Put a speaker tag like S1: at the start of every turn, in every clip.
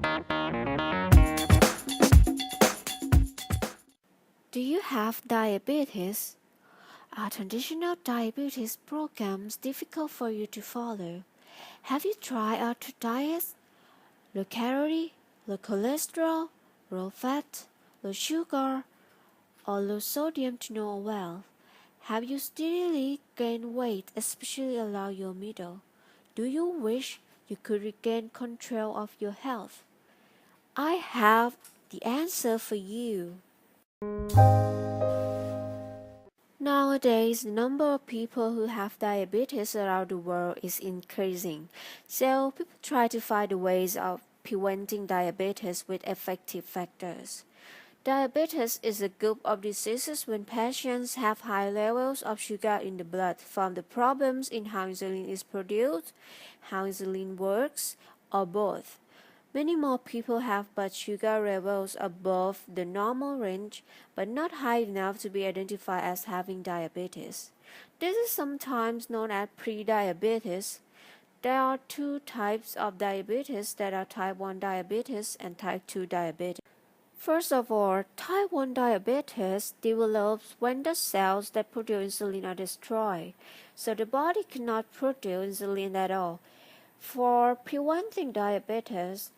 S1: Do you have diabetes? Are traditional diabetes programs difficult for you to follow? Have you tried other diets? Low calorie, low cholesterol, low fat, low sugar, or low sodium to no avail? Have you steadily gained weight, especially along your middle? Do you wish you could regain control of your health? I have the answer for you. Nowadays, the number of people who have diabetes around the world is increasing, so people try to find ways of preventing diabetes with effective factors. Diabetes is a group of diseases when patients have high levels of sugar in the blood from the problems in how insulin is produced, how insulin works, or both. Many more people have blood sugar levels above the normal range, but not high enough to be identified as having diabetes. This is sometimes known as prediabetes. There are two types of diabetes that are type 1 diabetes and type 2 diabetes. First of all, type 1 diabetes develops when the cells that produce insulin are destroyed, so the body cannot produce insulin at all. For preventing diabetes,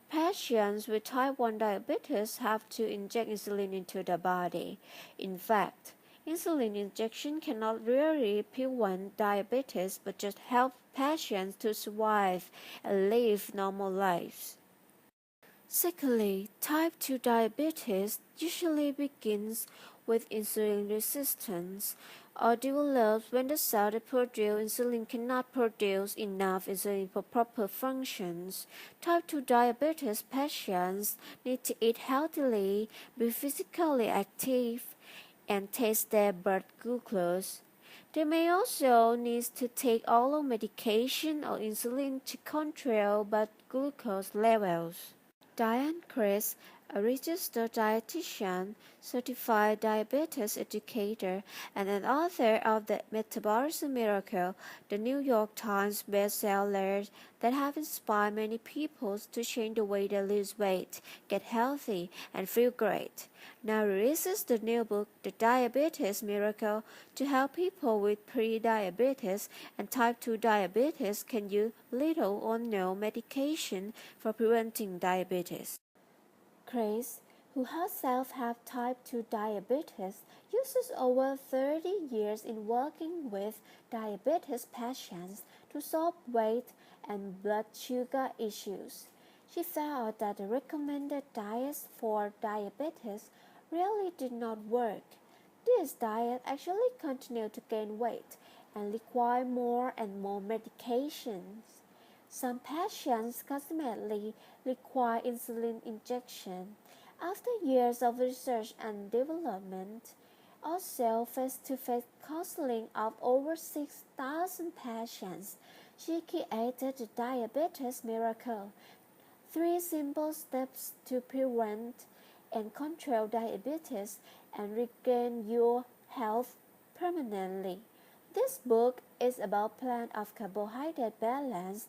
S1: patients with type 1 diabetes have to inject insulin into the body. In fact, insulin injection cannot really prevent diabetes but just help patients to survive and live normal lives. Secondly, type 2 diabetes usually begins with insulin resistance or develops when the cell that produces insulin cannot produce enough insulin for proper functions. Type 2 diabetes patients need to eat healthily, be physically active, and test their blood glucose. They may also need to take oral medication or insulin to control blood glucose levels. Diane Chris, a registered dietitian, certified diabetes educator, and an author of The Metabolism Miracle, the New York Times bestseller that have inspired many people to change the way they lose weight, get healthy, and feel great, now releases the new book, The Diabetes Miracle, to help people with pre-diabetes and type 2 diabetes can use little or no medication for preventing diabetes. Grace, who herself has type 2 diabetes, uses over 30 years in working with diabetes patients to solve weight and blood sugar issues. She found out that the recommended diets for diabetes really did not work. This diet actually continued to gain weight and require more and more medications. Some patients consequently require insulin injection. After years of research and development, also face-to-face counseling of over 6,000 patients, she created the Diabetes Miracle, 3 simple steps to prevent and control diabetes and regain your health permanently. This book is about plan of carbohydrate balance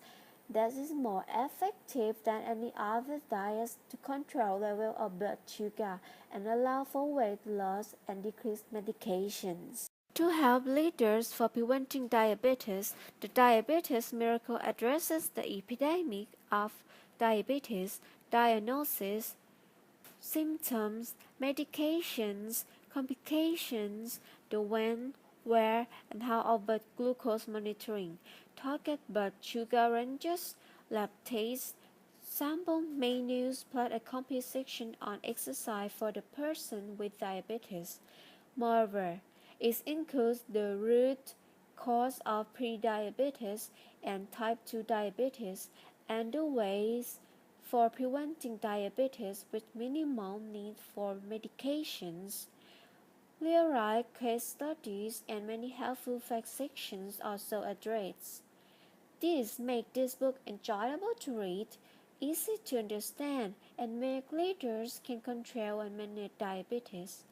S1: that is more effective than any other diet to control level of blood sugar and allow for weight loss and decreased medications. To help leaders for preventing diabetes, the Diabetes Miracle addresses the epidemic of diabetes, diagnosis, symptoms, medications, complications, the when, where, and how of blood glucose monitoring, target blood sugar ranges, lab tests, sample menus, plus a complete section on exercise for the person with diabetes. Moreover, it includes the root cause of prediabetes and type 2 diabetes and the ways for preventing diabetes with minimal need for medications. Real-life case studies and many helpful fact sections also addressed. This makes this book enjoyable to read, easy to understand, and make leaders can control and manage diabetes.